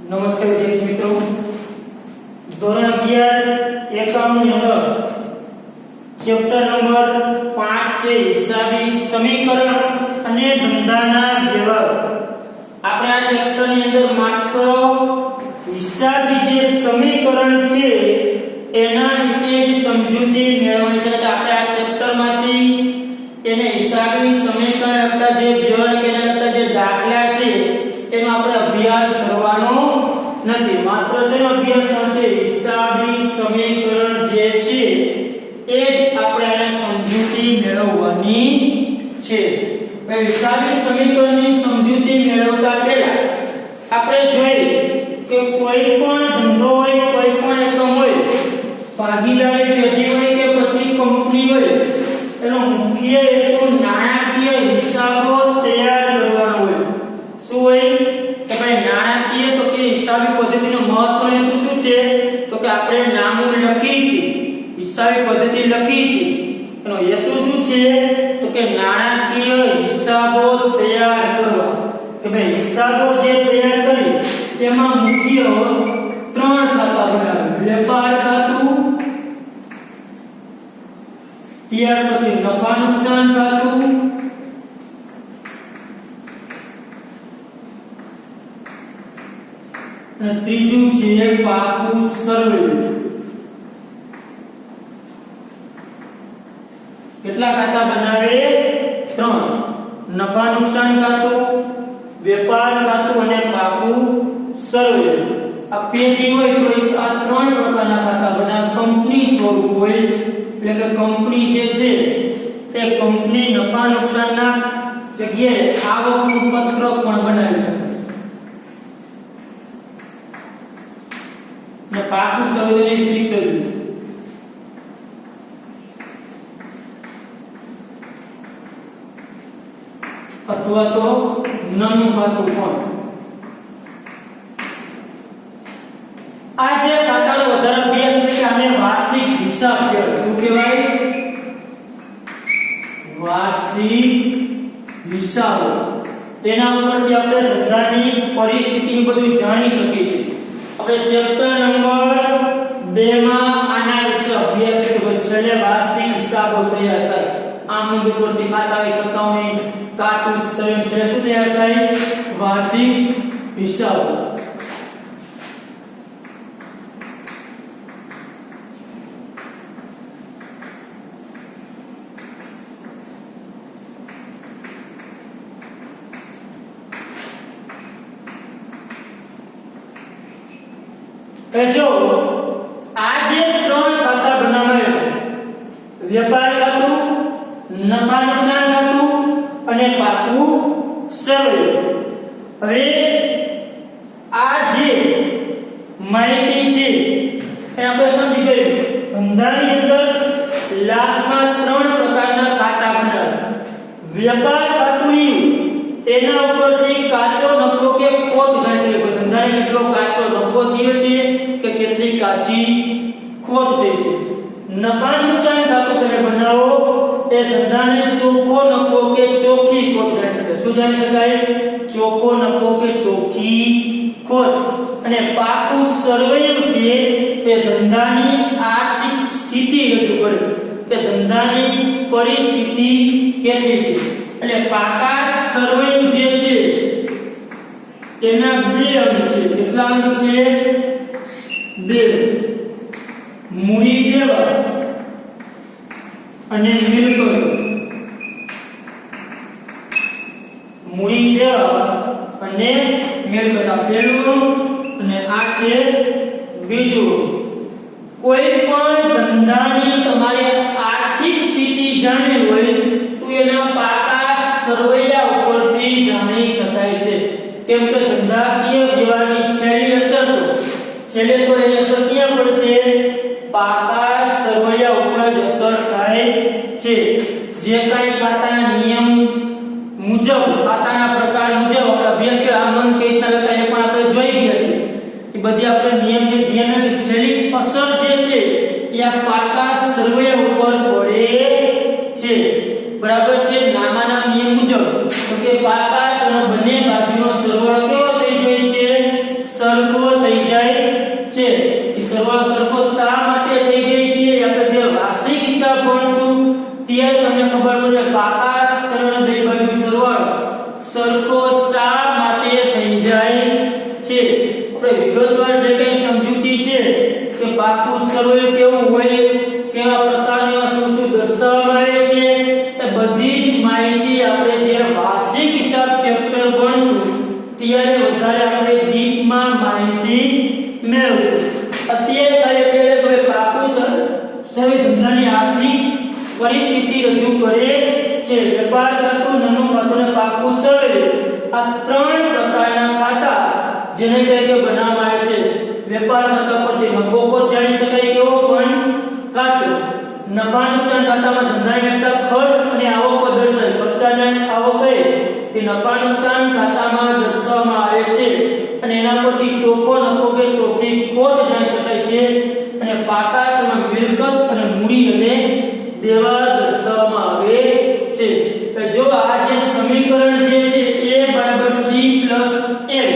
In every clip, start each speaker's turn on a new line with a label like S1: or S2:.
S1: નમસ્કાર વિદ્યાર્થી મિત્રો, ધોરણ 11 એકાઉન્ટ નંબર ચેપ્ટર નંબર 5 છે હિસાબી સમીકરણ અને ધંધાના વ્યવહાર. આપણે આ ચેપ્ટર ની અંદર માત્ર હિસાબી જે સમીકરણ છે એના વિશે જ સમજૂતી મેળવવાની છે. આપણે આ ચેપ્ટર માંથી એને હિસાબી સમીકરણ લગતા જે વ્યવહાર કે એના લગતા જે દાખલા છે એનો આપણે અભ્યાસ કરવાનો નથી. માત્ર શેનો અભ્યાસ કરવાનો છે? હિસાબી સમીકરણ જે છે એ જ આપણે એને સમજૂતી મેળવવાની છે. હિસાબી સમીકરણની સમજૂતી મેળવતા પહેલા આપણે જોઈએ કે કોઈ પણ ધંધો હોય, કોઈ પણ એકમ હોય, ભાગીદારી પેઢી હોય કે પછી કંપની હોય, એનો મુખ્ય હેતુ નાણાકીય હિસાબો તૈયાર કરવાનો હોય. શું હોય કે ભાઈ નાણાકીય તો કે હિસાબી પદ્ધતિનો મહત્વનો હેતુ શું છે? તો કે આપણે નામો લખી છે, હિસાબી પદ્ધતિ લખી છે, એનો હેતુ શું છે? તો કે નાણાકીય હિસાબો તૈયાર કરવા. કે ભાઈ હિસાબો જે તૈયાર કરી તેમાં મુખ્ય 3 ખાતા બનાવે. વેપાર ખાતું, ત્યાર પછી નફા નુકસાન ખાતું, અને ત્રીજું છે પાકું સર્વે. કેટલા ખાતા બનાવે? 3. નફા નુકસાન ખાતું, વેપાર ખાતું અને પાકું સર્વે. આ પેઢી હોય તો આ 3 પ્રકારના ખાતા બનાવે. કંપની સ્વરૂપ હોય એટલે કે કંપની જે છે તે કંપની નફા નુકસાનના જગ્યાએ આવકનું પત્રક પણ બનાવી શકે. ને પાકું સર્વે ફિક્સ સર્વે. અથવા તો નાનું ખાતું પણ. આ જે ખાતાનો વધારે અભ્યાસ છે આને વાર્ષિક હિસાબ કહેવાય. શું કહેવાય? વાર્ષિક હિસાબ. એના ઉપરથી આપણે ધંધાની પરિસ્થિતિની બધું જાણી શકીએ છીએ. આપણે ચેપ્ટર નંબર 2 માં આના વિશે અભ્યાસ કર્યો. છેલ્લે વાર્ષિક હિસાબો તૈયાર થાય. આ મુદ્દે પરથી ખાતા કરતા હોય કાચું સ્વયં છે શું તૈયાર થાય? વાર્ષિક હિસાબ. જો આ જે 3 ખાતા બનાવેલા છે, વેપાર ખાતું, નફા નુકસાન ખાતું અને પાકું સર્વે. હવે આ જે માહિતી છે એ આપણે સમજી ગયું. ધંધાની અંદર લાસ્ટમાં 3 પ્રકારના ખાતા બનાવે. વેપાર ખાતું એના ઉપરથી કાચો નફો કે ખોટ ગણી શકે. ધંધાને કેટલો કાચો નફો થયો છે કે કેટલી કાચી ખોટ થઈ છે. નફા નુકસાન ખાતું તમે બનાવો એ ધંધાને ચોખ્ખો નફો કે ચોખ્ખી ખોટ ગણી શકે. શું જાણી શકાય? ચોખ્ખો નફો કે ચોખ્ખી ખોટ. અને પાકું સર્વે છે એ ધંધાની આર્થિક સ્થિતિ રજૂ કરે કે ધંધાની પરિસ્થિતિ કેટલી છે. એટલે પાકા સર્વે જે છે એના 2 અંગ છે. કેટલા અંગ છે? 2. મૂડી દેવા અને મિલકત. મૂડી દેવા અને મિલકત આ પહેલું અને આ છે બીજું. કોઈ પણ ધંધાની તમારે આર્થિક સ્થિતિ જાણવી હોય તો એના પાકા સરવૈયા ઉપરથી જાણી શકાય છે. કેમ કે ધંધાકીય વ્યવહારની છેલ્લી અસર છેલ્લે તો એની અસર ક્યાં પડશે? પાકા સરવૈયા ઉપર જ અસર થાય છે. જે કાંઈ ખાતાના નિયમ મુજબ, ખાતાના પ્રકાર મુજબ આપણે અભ્યાસ કર્યો. આ મન કઈ રીતના લખાય એ પણ આપણે જોઈ ગયા છે. એ બધી આપણે નિયમને ધ્યાન રાખી છેલ્લી અસર જે છે એ આ પાકા સરવૈયા ઉપર પડે છે. બરાબર છે? નામાના નિયમ મુજબ તો કે પાકા અને બંને બાજુનો સરવાળો કેવો થઈ જાય છે? સરખો વેપાર ખાતું, નાનું ખાતું ને પાકું સરવૈયું, આ ત્રણ પ્રકારના ખાતા જેને કહીએ બનાવવામાં આવે છે. વેપાર ખાતા પરથી નફો ખોટ જાણી શકાય કેવો પણ કાચો. નફા નુકસાન ખાતામાં ધંધાને લગતા ખર્ચ અને આવકો દર્શાવે. ખર્ચાને આવક કહે તે નફા નુકસાન ખાતામાં દર્શાવવામાં આવે છે અને એના પરથી ચોખ્ખો નફો કે ચોખ્ખી ખોટ જાણી શકાય છે. અને પાકા સમા મિલકત અને મૂડી અને દેવા દર્શાવવામાં આવે છે. જો આ જે સમીકરણ જે છે A બરાબર C પ્લસ L,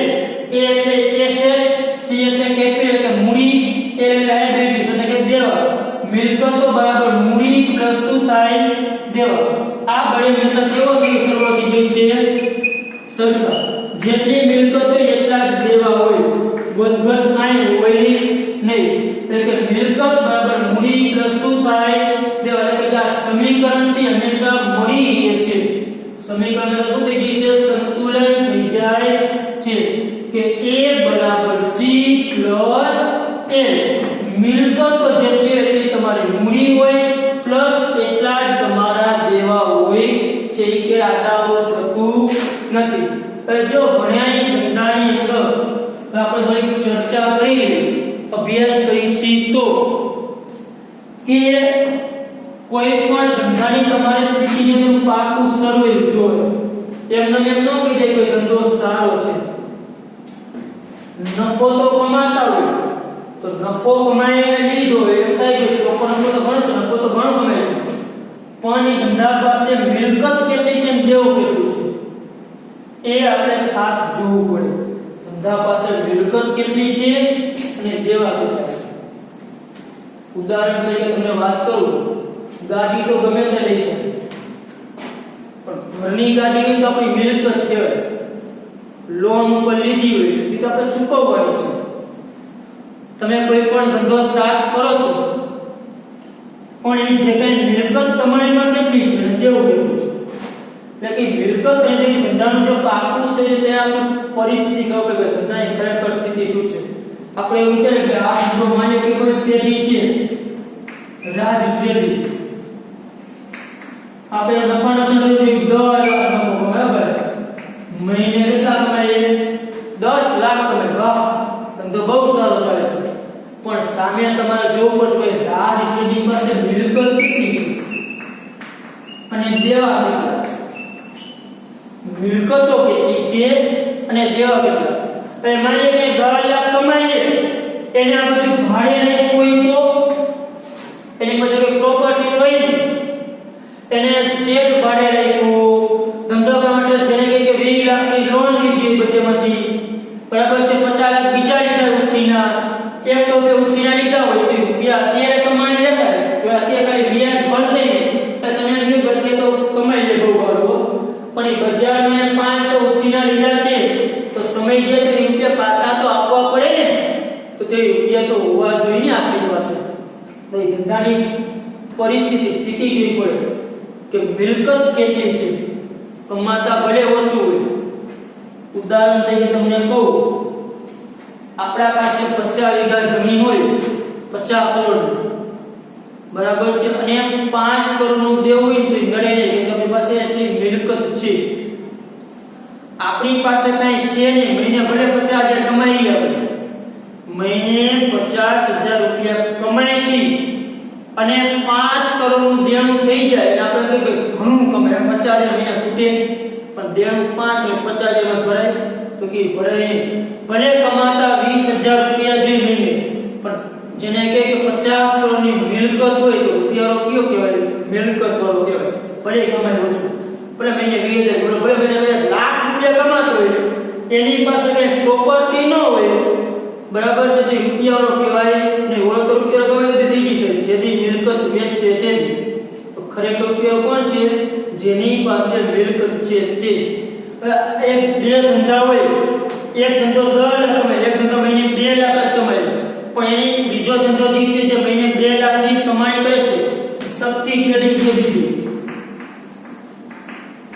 S1: A એટલે એસેટ, C એટલે કેપિટલ એટલે મૂડી, L એટલે લાયબિલિટીઝ એટલે કે દેવા. મિલકતો બરાબર મૂડી પ્લસ શું થાય દેવા. આ બળે મેસર કેવો કે શરૂઆતી જે છે સરખા. જેટલી મિલકત હોય એટલા જ દેવા હોય, વધઘટ કાંઈ હોય નહીં. એટલે કે મિલકત બરાબર મૂડી પ્લસ શું થાય દેવા. એટલે કે આ સમીકરણ છે હંમેશા મળી રહે છે. સમીકરણ શું થઈ જશે? સંતુલન થઈ જાય છે કે A બરાબર C પ્લસ L. મિલકતો જેટલી એટલી તમારી મૂડી હોય પ્લસ એટલા જ તમારા દેવા હોય છે કે આડાઓ થતું નથી. જો ભણ્યાની ધંધાની અંદર આપણે થોડી ચર્ચા કરી, અભ્યાસ કરી છે તો કે કોઈ પણ ધંધાની તમારે સ્થિતિનું પાકું સરવૈયું જોઈએ. એમને એમ ન કહી દે કે ધંધો સારો છે. નફો તો કમાતા હોય તો નફો કમાય લીધો એમ થાય કે ચોખ્ખો નફો તો ઘણો છે, નફો તો ઘણો કમાય છે, પણ એ ધંધા પાસે મિલકત કેટલી છે, દેવું કેટલું છે એ આપણે ખાસ જોવું પડે. ધંધા પાસે મિલકત કેટલી છે અને દેવા કેટલા છે. ઉદાહરણ તરીકે તમને વાત કરું, ગાડી તો ગમે તે લઈ શકે, પણ ઘરની ગાડી હોય તો આપણી મિલકત કહેવાય. લોન ઉપર લીધી હોય તો આપણે ચૂકવવાની છે. તમે કોઈ પણ ધંધો સ્ટાર્ટ કરો છો પણ એ જે કઈ મિલકત તમારીમાં કેટલી છે દેવું કેટલું છે. એટલે કે મિલકત એટલે કે ધંધાનું જે પાકું છે તે આપણે પરિસ્થિતિ કહો કે ધંધાની ખરેખર સ્થિતિ શું છે. આપણે એવું વિચારીએ કે આ ધંધો માની કે કોઈ પેઢી છે રાજ પેઢી, આપણે નફાનો સંગ્રહ 10 લાખ નફો બરાબર, મહિને કેટલા કમાઈએ 10 લાખ કમાઈએ, વાહ ધંધો બહુ સારો ચાલે છે. પણ સામે તમારે જોવું પડશે કે રાજ પેઢી પાસે મિલકત કેટલી છે અને દેવા કેટલા છે. મિલકતો કેટલી છે અને દેવા કેટલા. હવે માની કે 10 લાખ કમાઈએ, એને આ બધું ભાડે રાખ્યું હોય તો એની પાસે કોઈ પ્રોપર્ટી હોય ને, એને શેડ ભાડે રાખ્યું, ધંધો કરવા માટે જેને કે 20 લાખની લોન લીધી બધેમાંથી બરાબર છે, 50 લાખ બીજા લીધા ઉછીના, 1 રૂપિયા ઉછીના લીધા હોય તો રૂપિયા અત્યારે કમાઈ લેતા તો અત્યારે ખાલી વ્યાજ ભરતે તો તમે એમ બધે તો કમાઈ લે બહુ સારું. પણ એ બજારને 5 ઉછીના લીધા છે તો સમય જાય તો રૂપિયા પાછા તો આપવા પડે ને, તો તે રૂપિયા તો હોવા જોઈએ ને આપણી પાસે. તો એ ધંધાની પરિસ્થિતિ સ્થિતિ જોઈ પડે કે મિલકત કેટલી છે. કમાતા ભલે ઓછું હોય. ઉદાહરણ તરીકે તમને કહું, આપણા પાસે 50 વીઘા જમીન હોય, 50 કરોડ બરાબર છે, અને 5 કરોડનું દેવું હોય તો નડે નહીં કે આપણી પાસે એટલી મિલકત છે. આપણી પાસે કાંઈ છે નહીં, મહિને ભલે 50,000 કમાઈએ, આપણે મહિને 50,000 રૂપિયા કમાય છે અને 5 કરોડનું દેણું થઈ જાય એટલે આપણે કહે કે ઘણું કમાય, 50,000 મહિના ખૂટે પણ દેણું 5 ને 50,000 ભરાય તો કે ભરાય નહીં. ભલે કમાતા 20,000 રૂપિયા જોઈએ મહિને, પણ જેને કહે કે 50 કરોડની મિલકત હોય તો રૂપિયાનો કયો કહેવાય? મિલકત વાળો કહેવાય. ભલે કમાય ઓછું, ભલે મહિને 20,000 કરોડ, ભલે મહિને લાખ રૂપિયા કમાતો હોય, એની પાસે કઈ પ્રોપર્ટી ન હોય બરાબર છે, તો રૂપિયાનો કહેવાય નહીં. ઓળખ તો રૂપિયા ગમે તે થઈ જશે, જેથી મિલકત વેચશે તેથી. તો ખરેખર રૂપિયા કોણ છે? જેની પાસે મિલકત છે તે. એક બે ધંધા હોય, એક ધંધો 10 લાખ કમાય, એક ધંધો મહિને 2 લાખ જ કમાય, પણ એની બીજો ધંધો જે છે જે મહિને 2 લાખની જ કમાણી કરે છે, શક્તિ ટ્રેડિંગ છે બીજું,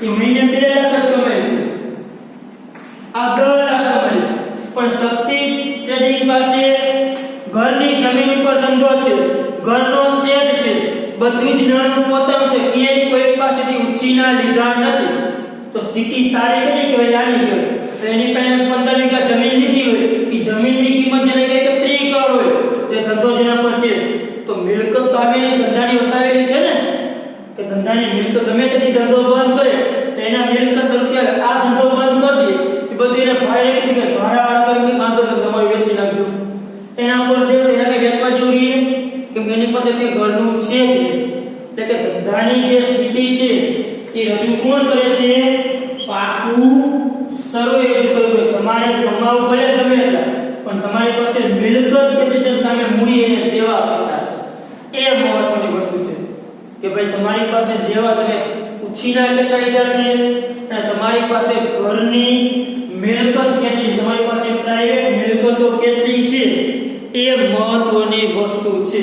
S1: એ મહિને 2 લાખ જ કમાય છે, આ 10 લાખ કમાય. પણ શક્તિ ટ્રેડિંગ પાસે ઘરની જમીન ઉપર ધંધો છે, ઘરનો શેડ છે, બધું જ નાનું પોતાનું છે, ક્યાંય કોઈ પાસેથી ઉછીના લીધા નથી તો સ્થિતિ સારી કેની કહેવાય? આની કહેવાય. તો એની પાસે 15 વીઘા જમીન લીધી હોય, એ જમીનની કિંમત જેને કહે કે 30 કરોડ હોય, તે ધંધો જેના પર છે તો મિલકત તો આવીને ધંધાની વસાવેલી છે ને, કે ધંધાની મિલકત ગમે તેની ધંધો બંધ કરે તો એના મિલકત રૂપિયા આ ધંધો બંધ કરી દે, એ બધું એને ભાડે કે ભાડા વાળા કરી બાંધો તો તમારે વેચી નાખજો, એના પર દેવ એના કે વેચવા જેવું રહીએ કે એની પાસે તે ઘરનું છે જ. એટલે કે ધંધાની જે સ્થિતિ છે એ રજૂ કોણ કરે છે? પાકું સર્વે રજૂ કર્યું. તમારે કમાવું ભલે ગમે એટલા, પણ તમારી પાસે મિલકત કેટલી છે સામે મૂડી એને દેવા કેટલા છે, એ મહત્વની વસ્તુ છે કે ભાઈ તમારી પાસે દેવા તમે ઉછીના કેટલા લીધા છે અને તમારી પાસે ઘરની મિલકત કેટલી, તમારી પાસે પ્રાઇવેટ મિલકતો કેટલી છે, એ મહત્વની વસ્તુ છે.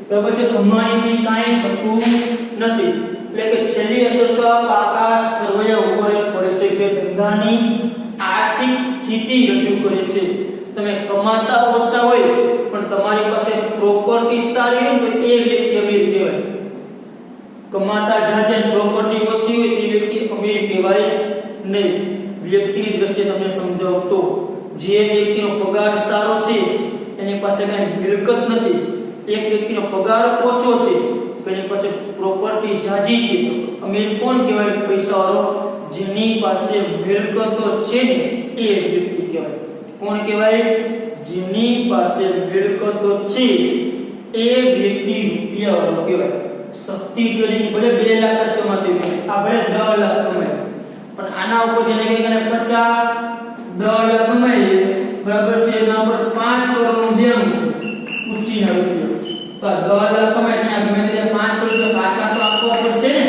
S1: બરાબર છે? તમારીથી કાંઈ થતું નથી. એટલે કે છેલ્લી અસર તો આ પાકા સરવૈયા ઉપર જ પડે છે કે ધંધાની આર્થિક સ્થિતિ રજૂ કરે છે. તમે કમાતા ઓછા હોય પણ તમારી પાસે પ્રોપર્ટી સારી હોય તો એ વ્યક્તિ અમીર કહેવાય. કમાતા જાજે પ્રોપર્ટી ઓછી હોય તે વ્યક્તિ અમીર કહેવાય નહીં. વ્યક્તિની દ્રષ્ટિએ તમને સમજાવું તો જે વ્યક્તિનો પગાર સારો છે એની પાસે કઈ મિલકત નથી, એક વ્યક્તિનો પગાર ઓછો છે એની પાસે પ્રોપર્ટી જાજી છે, અમીર કોણ કહેવાય? પૈસાવાળો. જેની પાસે મિલકતો છે ને એ વ્યક્તિ કહેવાય. કોણ કહેવાય? જેની પાસે મિલકતો છે એ વ્યક્તિ રૂપિયાવાળો કહેવાય. શક્તિ ટ્રેડિંગ ભલે 2 લાખ જ કમાતી હોય, આ ભલે 10 લાખ કમાય, પણ આના ઉપર જેને કે 50 10 લાખ કમાય, બરાબર છે, એના પર 5 કરોડનું દેવું છે ઉછીના રૂપિયા, તો આ 10 લાખ કમાય ત્યાં ગમે તે 5 કરોડ પાછા તો આપવા પડશે ને.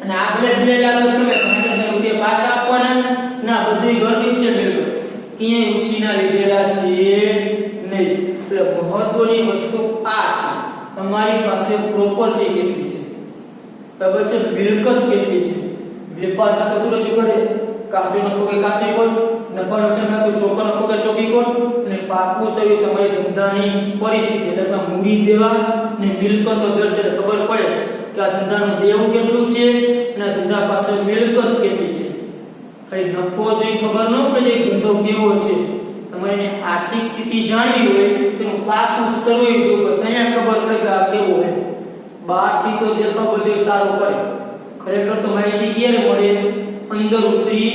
S1: અને આ ભલે 2 લાખ જ કમાય, પણ રૂપિયા પાછા આપવાના ના, બધી ઘરની છે મિલકત, ક્યાંય ઉછીના લીધેલા છે નહીં. એટલે મહત્વની વસ્તુ આ છે, તમારી પાસે પ્રોપર્ટી કેટલી છે, બરાબર છે, મિલકત કેટલી છે. વેપાર ખાતું શું રજૂ કરે? કાચો નફો કે કાચી કોણ, નફા નુકસાન ખાતું ચોખ્ખો નફો કે ચોખ્ખી કોણ, અને પાકું સર્વે તમારી ધંધાની પરિસ્થિતિ એટલે મૂડી દેવા ને મિલકતો દર્શાવે, ખબર પડે કે આ ધંધાનું દેવું કેટલું છે અને ધંધા પાસે મિલકત કેટલી છે. ખાલી નફો જોઈ ખબર ન પડે કે ધંધો કેવો છે. તમારે આર્થિક સ્થિતિ જાણવી હોય તેનું પાકું સર્વે જોવું, ત્યાં ખબર પડે કે આ કેવો હોય. બહારથી તો દેખાવ બધું સારું કરે, ખરેખર તો માહિતી ક્યારે મળે? અંદર ઉતરી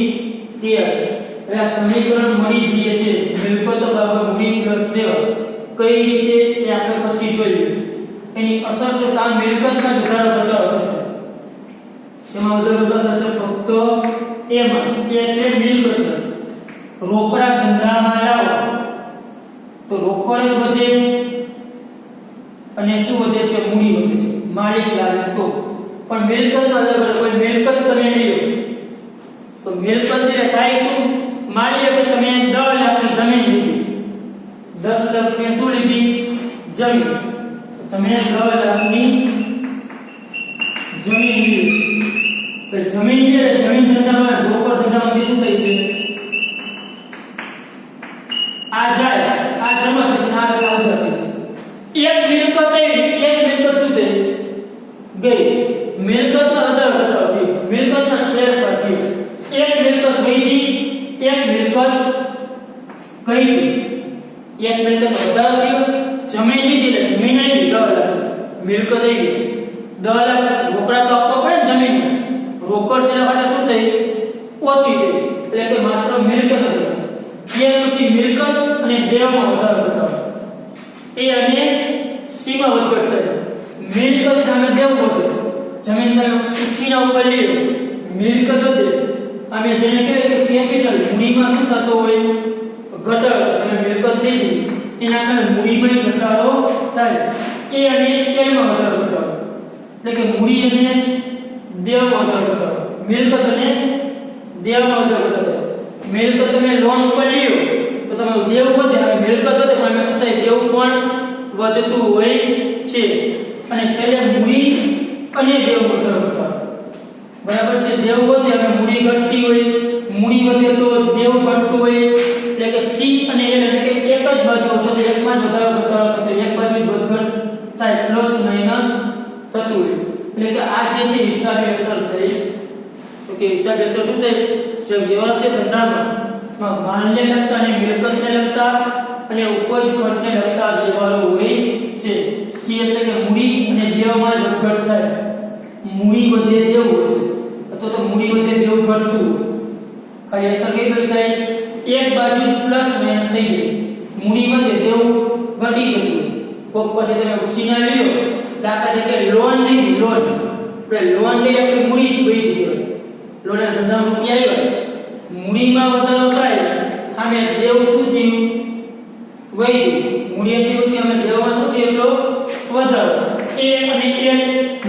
S1: ત્યારે. હવે આ સમીકરણ મળી ગયે છે મિલકતો બરાબર મૂડી પ્લસ દેવા, કઈ રીતે એ આપણે પછી જોઈએ. એની અસર છે કે આ મિલકતમાં વધારો ઘટાડો થશે. શેમાં વધારો ઘટાડો થશે? ફક્ત એમાં જ, એટલે મિલકત. રોકડા ધંધામાં લાવો તો રોકડ વધે અને શું વધે છે? મૂડી વધે છે, માલિક લાગે તો. પણ મિલકતમાં અલગ, કોઈ મિલકત તમે લ્યો તો મિલકત એટલે થાય શું? માની લો કે તમે 10 લાખની જમીન લીધી, 10 લાખ રૂપિયા શું લીધી? જમીન. તમે 10 લાખની જમીન લીધી, તો જમીન એટલે જમીન ધંધામાં રોકડ ધંધામાંથી શું થાય છે? આ જાય, આ જમા થશે, આ ઉધાર થશે. એક મિલકત આવી, એક મિલકત શું થઈ ગઈ? મિલકતમાં વધારો ઘટાડો થયો, મિલકતમાં ફેરફાર થયો. એક મિલકત વધી, એક મિલકત ગઈ. એક મિલકત વધારો થયો, જમીન લીધી એટલે જમીન આવી 10 લાખ, મિલકત આવી 10 લાખ. રોકડા તો આપવા પડે ને જમીનમાં, રોકડ છે એટલે શું થઈ? ઓછી થઈ. એટલે કે માત્ર મિલકત હતી. એ પછી મિલકત અને દેવામાં વધારો ઘટાડો, એ અને સીમા વધઘટ થાય. મિલકત સામે દેવું વધે, જમીન તમે ઉછીના ઉપર લ્યો, મિલકત વધે. અમે જેને કહેવાય કે કેપિટલ, મૂડીમાં શું થતો હોય? ઘટાડો. તમે મિલકત લીધી એના કારણે મૂડીમાં ઘટાડો થાય. એ અને એમાં વધારો ઘટાડો, એટલે કે મૂડી અને દેવામાં વધારો ઘટાડો, મિલકત અને દેવામાં વધારો ઘટાડો. મિલકત તમે લોન ઉપર લ્યો તો તમારું દેવું વધે, અને મિલકત વધે પણ એમાં શું થાય? દેવું પણ વધતું હોય છે. અને છેલ્લે મૂડી અને દેવ વધારો ઘટાડો, બરાબર છે. દેવ વધે અને મૂડી ઘટતી હોય, મૂડી વધે તો દેવ ઘટતું હોય. એટલે કે સી અને એલ એટલે કે એક જ બાજુ હશે તો એકમાં જ વધારો ઘટાડો થતો, એક બાજુ જ વધઘટ થાય, પ્લસ માઈનસ થતું હોય. એટલે કે આ જે છે હિસાબી અસર થઈ ધંધામાં માલને લગતા અને મિલકતને લગતા અને ઉપજ ખર્ચને લગતા વ્યવહારો હોય છે. સી એટલે કે મૂડી અને દેવામાં વધઘટ થાય. મૂડી વધે દેવું હોય અથવા તો મૂડી વધે દેવું ઘટતું હોય. ખાલી અસર કઈ બાજુ થાય? એક બાજુ પ્લસ માઈનસ થઈ જાય. મૂડી વધે દેવું ઘટી ગયું હોય. કોક પાસે તમે ઉછીના લ્યો, દાખલા તરીકે લોન લીધી, લોન આપણે લોન લઈ આપણે મૂડી જ વહી દીધી. લોન ના ધંધામાં રૂપિયા આવ્યા, મૂડીમાં વધારો થાય, સામે દેવ શું થયું? વહી મૂડી એટલી ઓછી, અમે દેવામાં શું થયું? એટલો વધારો. એ અને એલ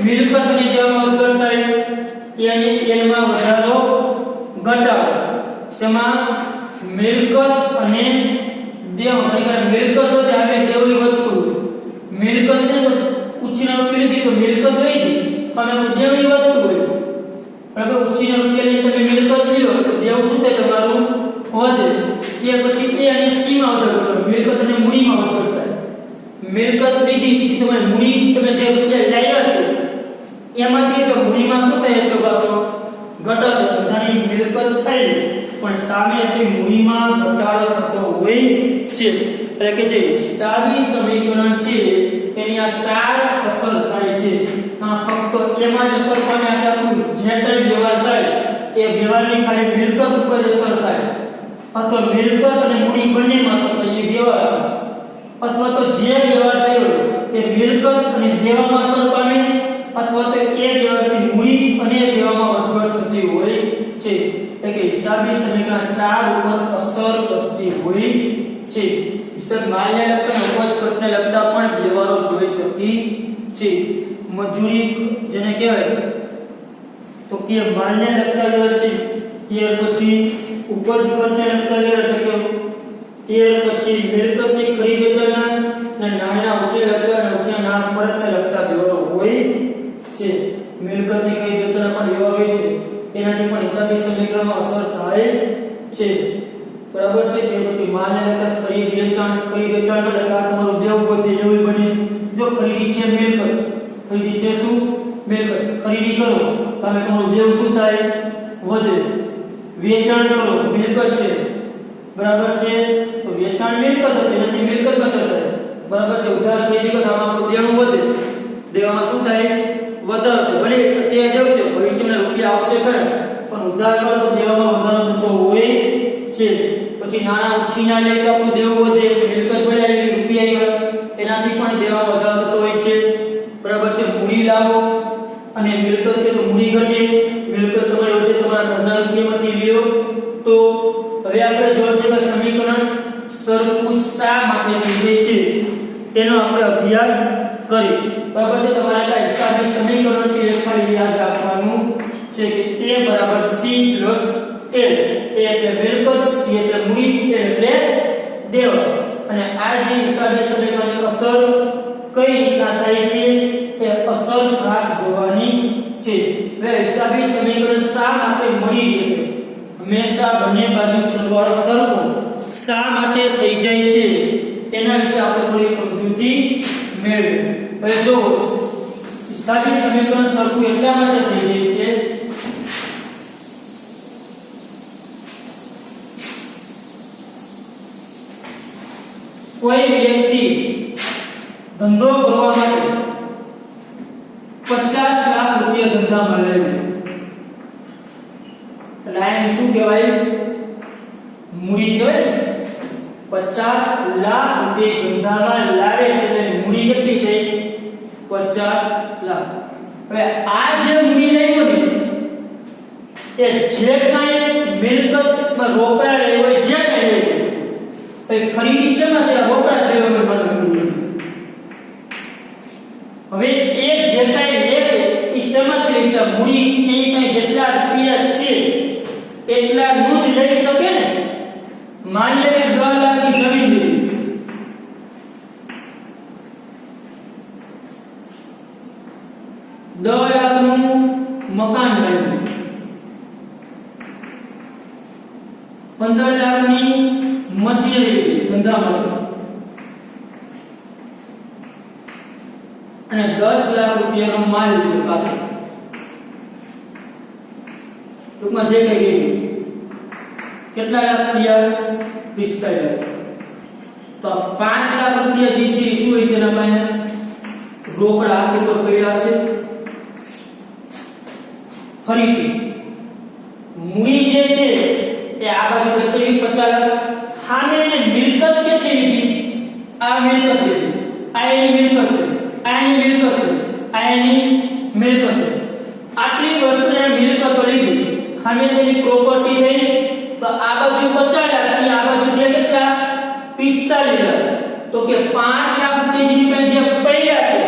S1: મિલકત અને દેવામાં વધઘટ થાય. એ અને એલ માં વધારો ઘટાડો. શેમાં? મિલકત અને દેવ. કારણ મિલકત વધે આપણે દેવ વધતું હોય. મિલકત ને તો ઉછીના રૂપિયા લીધી તો મિલકત વહી ગઈ, અને દેવ વધતું હોય. હવે ઉછીના રૂપિયા લઈને તમે મિલકત લ્યો તો દેવ શું થાય? તમારું વધે. એ પછી એ અને સી માં વધારો, મિલકત અને મૂડીમાં વધારો થાય. મિલકત લીધી તમે મૂડી, તમે જે રૂપિયા લાવ્યા છો એમાંથી તો મૂડીમાં શું થાય? એટલો પાછો ઘટાડો. ધંધાની મિલકત થાય પણ સામે એટલી મૂડીમાં ઘટાડો થતો હોય છે. એટલે કે જે હિસાબી સમીકરણ છે એની આ ચાર અસર થાય છે. આ ફક્ત એમાં જ અસર પામે. આપણું જે કંઈ વ્યવહાર થાય એ વ્યવહારની ખાલી મિલકત ઉપર અસર થાય, અથવા મિલકત અને મૂડી બંનેમાં અસર થાય એ વ્યવહાર, અથવા તો જે વ્યવહાર થયો એ મિલકત અને દેવામાં અસર પામે, અથવા તો એ વ્યવહારથી મૂડી અને દેવામાં વધઘટ થતી હોય છે. એટલે કે હિસાબી સમીકરણ ચાર ઉપર અસર કરતી હોય છે. હિસાબ માલને લગતા અને ઉપજ ખર્ચને લગતા પણ વ્યવહારો જોઈ શકી છે. મજૂરી જેને કહેવાય તો કે માલને લગતા વ્યવહાર છે. ત્યાર પછી ઉપજ ખર્ચને લગતા વ્યવહાર એટલે કે ત્યાર પછી મિલકતની ખરીદ વેચાણના અને નાણાંના ઉછેર લગતા અને ઉછેરના નાણાં પરતને લગતા વ્યવહારો હોય છે. મિલકતની ખરીદ વેચાણના પણ વ્યવહાર હોય છે. એનાથી પણ હિસાબી સમીકરણમાં અસર થાય છે. બરાબર છે. તે પછી માલને લગતા ખરીદ વેચાણ એટલે આ તમારું દેવું હોય તે દેવું બને. જો ખરીદી છે મિલકત, ખરીદી છે શું? મિલકત. ખરીદી કરો તમે તમારું દેવું શું થાય? વધે. વેચાણ કરો, મિલકત છે, બરાબર છે, તો વેચાણ મિલકત છે, નથી મિલકત અસર થાય. બરાબર છે. ઉધાર ખરીદી કરો આપણું દેવું વધે, દેવામાં શું થાય? વધારો. ભલે અત્યારે દેવું છે, ભવિષ્યમાં રૂપિયા આવશે કરે, પણ ઉધાર કરો તો દેવામાં વધારો થતો હોય છે. પછી નાના ઉછીના લે તો આપણું દેવું વધે, મિલકત ભરાય, રૂપિયા આવ્યા, એનાથી પણ દેવામાં વધારો થતો હોય છે. બરાબર છે. મૂડી લાવો અને મિલકત કે તો મૂડી ઘટે, મિલકત તમારી વધે, તમારા ઘરના રૂપિયામાંથી લ્યો. તો હવે આપણે જોયું છે કે સમીકરણ સરખું શા માટે થઈ છે એનો આપણે અભ્યાસ કરી. બરાબર છે. તમારે આ હિસાબી સમીકરણ છે એ ખાલી યાદ રાખવાનું છે કે a બરાબર c પ્લસ a. a એટલે મિલકત, c એટલે મૂડી, a એટલે દેવા. અને આ જે હિસાબી સમીકરણની અસર કઈ રીતના થાય છે એ અસર ખાસ જોવાની છે. હવે હિસાબી સમીકરણ શા માટે મળી રહે છે? હંમેશા બંને બાજુ સરવાળો સરખો શા માટે થઈ જાય છે એના વિશે આપણે થોડી સમજૂતી મેળવીએ. હવે જો હિસાબી સમીકરણ સરખું એટલા માટે થઈ જાય છે કોઈ વ્યક્તિ ધંધો કરવા માટે 50 લાખ રૂપિયા ધંધામાં લાવ્યો, એટલે આને શું કહેવાય? મૂડી કહેવાય. 50 લાખ રૂપિયા ધંધામાં લાવે છે એટલે મૂડી કેટલી થઈ? 50 લાખ. હવે આ જે મૂડી લાવ્યો ને એ જે કાંઈ મિલકતમાં રોકડા લેવો હોય, જે કાંઈ લેવું ખરીદી છે ને ત્યાં રોકડા લેવાનું બંધ. હવે એ જે કાંઈ લેશે એ શેમાંથી લેશે? મૂડી એની પાસે જેટલા રૂપિયા છે એટલા નું જ લઈ શકે ને. માની લે કે 10 લાખની જમીન લીધી, 10 લાખનું મકાન લાવ્યું, 15 લાખની મશીનરી ધંધામાં અને 10 લાખ રૂપિયાનો માલ લીધો કાચો. ટૂંકમાં જે કઈ ગયું
S2: કેટલા લાખ થયા 45 લાખ તો 5 લાખ રૂપિયા જે છે શું હોય છે એના પાસે રોકડા હાથ ઉપર પડ્યા છે ફરીથી મૂડી જે છે એ આ બાજુ દર્શાવી 50 લાખ સામે એને મિલકત કેટલી લીધી આ મિલકત લીધી આ એની મિલકત આ એની મિલકત આ એની મિલકત આટલી વસ્તુને મિલકતો લીધી સામે તેની પ્રોપર્ટી થઈ તો આ બાજુ 50 લાખ થી આ બાજુ છે કેટલા 45 લાખ તો કે 5 લાખ રૂપિયા જે પડ્યા છે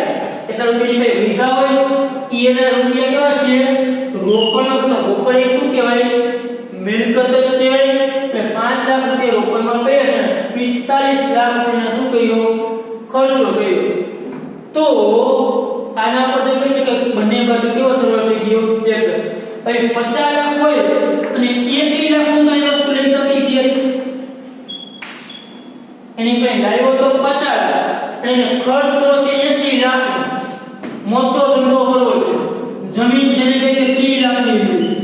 S2: એટલા રૂપિયાની ભાઈ લીધા હોય એના રૂપિયા કેવા છે રોકડમાં તો રોકડ એ શું કહેવાય મિલકત જ કહેવાય એટલે 5 લાખ રૂપિયા રોકડમાં પડ્યા છે 45 લાખ રૂપિયા શું કર્યો ખર્ચો કર્યો તો આના પર તો કહી શકાય બંને બાજુ કેવો સરળ થઈ ગયો એક ભાઈ 50 લાખ હોય અને 80 લાખ નું કઈ વસ્તુ લઈ શકે ત્યારે એની પાસે લાવ્યો તો 50 લાખ અને ખર્ચ કરો છે 80 લાખ મોટો ધંધો કરવો છે જમીન જેને કે 30 લાખ ની લીધી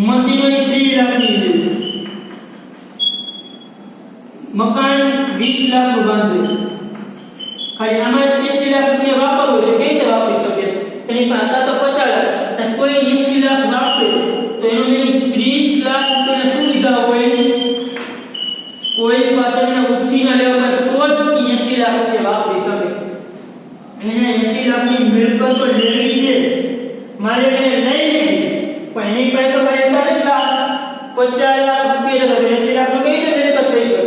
S2: મશીનરી 30 લાખ ની લીધી મકાન 20 લાખ નું બાંધ્યું ખાલી આમાં 80 લાખ રૂપિયા વાપરવો છે કઈ રીતે વાપરી શકે એની પાસે તો 50 લાખ અને કોઈ 80 લાખ વાપરે તો એનો મીનિંગ 30 લાખ રૂપિયા શું લીધા હોય કોઈ પાસે એના ઉછીના લેવા તો જ 80 લાખ રૂપિયા વાપરી શકે એને 80 લાખ ની મિલકત તો લેવી છે મારે એને લઈ લીધી પણ એની પાસે તો કઈ કેટલા 50 લાખ રૂપિયા તો 80 લાખ નું કઈ રીતે મિલકત લઈ શકે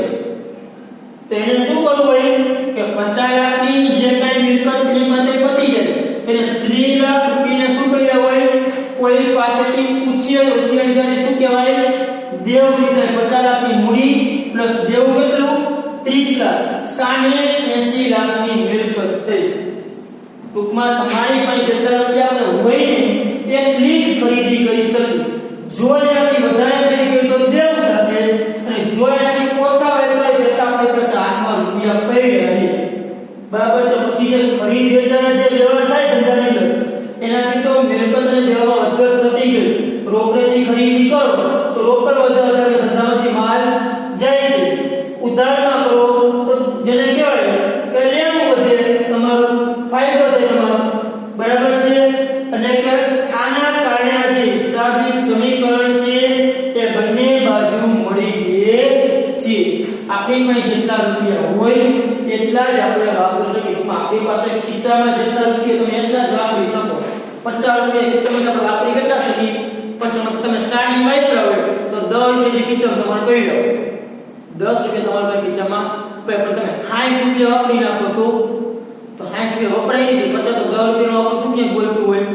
S2: તો એને શું કરવું હોય કે 50 લાખ ની જે કઈ મિલકત એની માટે પતી જાય એને 3 લાખ રૂપિયા શું કર્યા હોય કોઈ પાસેથી ઉછીને લીધાને શું કહેવાય દેવ લીધા 50 લાખ ની મૂડી પ્લસ દેવ કેટલું 30 લાખ સામે 80 લાખ ની મિલકત થઈ ટૂંકમાં તમારી પાસે જેટલા રૂપિયા આપણે હોય ને એટલી જ ખરીદી કરી શકીએ જો એનાથી વધારે ખરીદી કરી તો દેવ થશે અને જો એનાથી ઓછા હોય તો જેટલા આપણી પાસે હાથમાં રૂપિયા પડ્યા રહે બરાબર છે પછી જે ખરીદ વેચાણ જે વ્યવહાર થાય ધંધાની અંદર એનાથી તો મિલકત અને દેવામાં વધઘટ થતી ગઈ રોકડેથી ખરીદી કરો તો રોકડ વધારે ધંધામાંથી માલ જાય છે ઉધાર ના કરો તો જેને કહેવાય કે લેણું વધે તમારો ફાયદો થાય તમારો બરાબર છે અને કે આના કારણે આ જે હિસાબી સમીકરણ છે એ બંને બાજુ મળી રહે છે આપણી પાસે જેટલા રૂપિયા હોય એટલા જ આપણે વાપરી શકીએ આપણી પાસે ખીચામાં જેટલા રૂપિયા તમે એટલા જ વાપરી શકો 50 રૂપિયા ખીચામાં આપણે વાપરી કેટલા શકીએ પછી તમે ચાની વાપર્યા હોય તો 10 રૂપિયા ખીચામાં તમારે પડી જાવ 10 રૂપિયા તમારા ખીચામાં પણ તમે 60 રૂપિયા વાપરી નાખો તો 60 રૂપિયા વપરાય નહીં 50 તો 10 રૂપિયાનો આપણું શું ક્યાં બોલતું હોય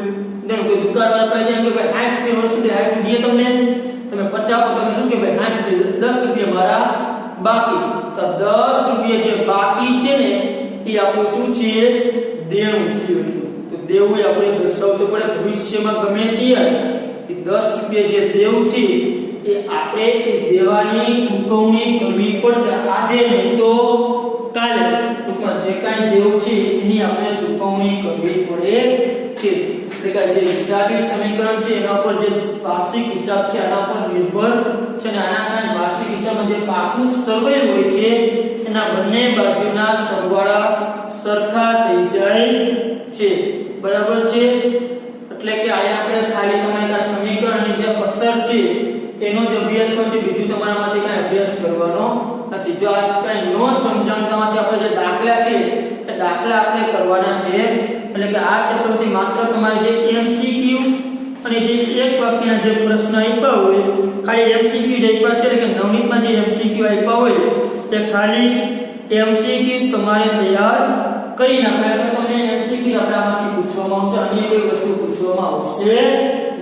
S2: દેન કોઈ દુકાનદાર પાસે જાય કે ભાઈ 60 રૂપિયા વસ્તુ દે 60 દે તમને તમે 50 તો તમે શું કે ભાઈ 60 રૂપિયા 10 રૂપિયા મારા બાકી તો 10 રૂપિયા જે બાકી છે ને એ આપણું શું છે દેવું થયું તો દેવું આપણે દર્શાવવું પડે ભવિષ્યમાં ગમે ત્યારે એ 10 રૂપિયા જે દેવું છે એ આપણે એ દેવાની ચૂકવણી કરવી પડશે આજે નહીં તો કાલે ટૂંકમાં જે કાંઈ દેવું છે એની આપણે ચૂકવણી કરવી પડે છે એટલે કે જે હિસાબી સમીકરણ છે એના પર જે વાર્ષિક હિસાબ છે આના પર નિર્ભર છે અને આના કારણે વાર્ષિક હિસાબમાં જે પાકું સરવાળો હોય છે એના બંને બાજુના સરવાળા સરખા થઈ જાય છે બરાબર છે એટલે કે અહીંયા આપણે ખાલી તમારા સમીકરણની જે અસર છે એનો જ અભ્યાસ કરશે બીજું તમારામાંથી કાંઈ અભ્યાસ કરવાનો નથી જો આ કાંઈ નો સમજણતામાંથી આપણે જે દાખલા છે એ દાખલા આપણે કરવાના છે એટલે કે આ ચેપ્ટરમાંથી માત્ર તમારે જે MCQ અને જે એક વાક્યના જે પ્રશ્ન આપ્યા હોય ખાલી MCQ જ આપ્યા છે એટલે કે નવનીતમાં જે MCQ આપ્યા હોય તે ખાલી MCQ તમારે તૈયાર કરી નાખવા તો તમને MCQ આપણે આમાંથી પૂછવામાં આવશે અન્ય કોઈ વસ્તુ પૂછવામાં આવશે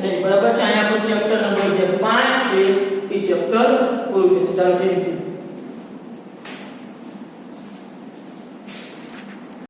S2: નહીં બરાબર છે અહીંયા આપણું ચેપ્ટર નંબર જે 5 છે એ ચેપ્ટર પૂરું થશે ચાલો થેન્ક યુ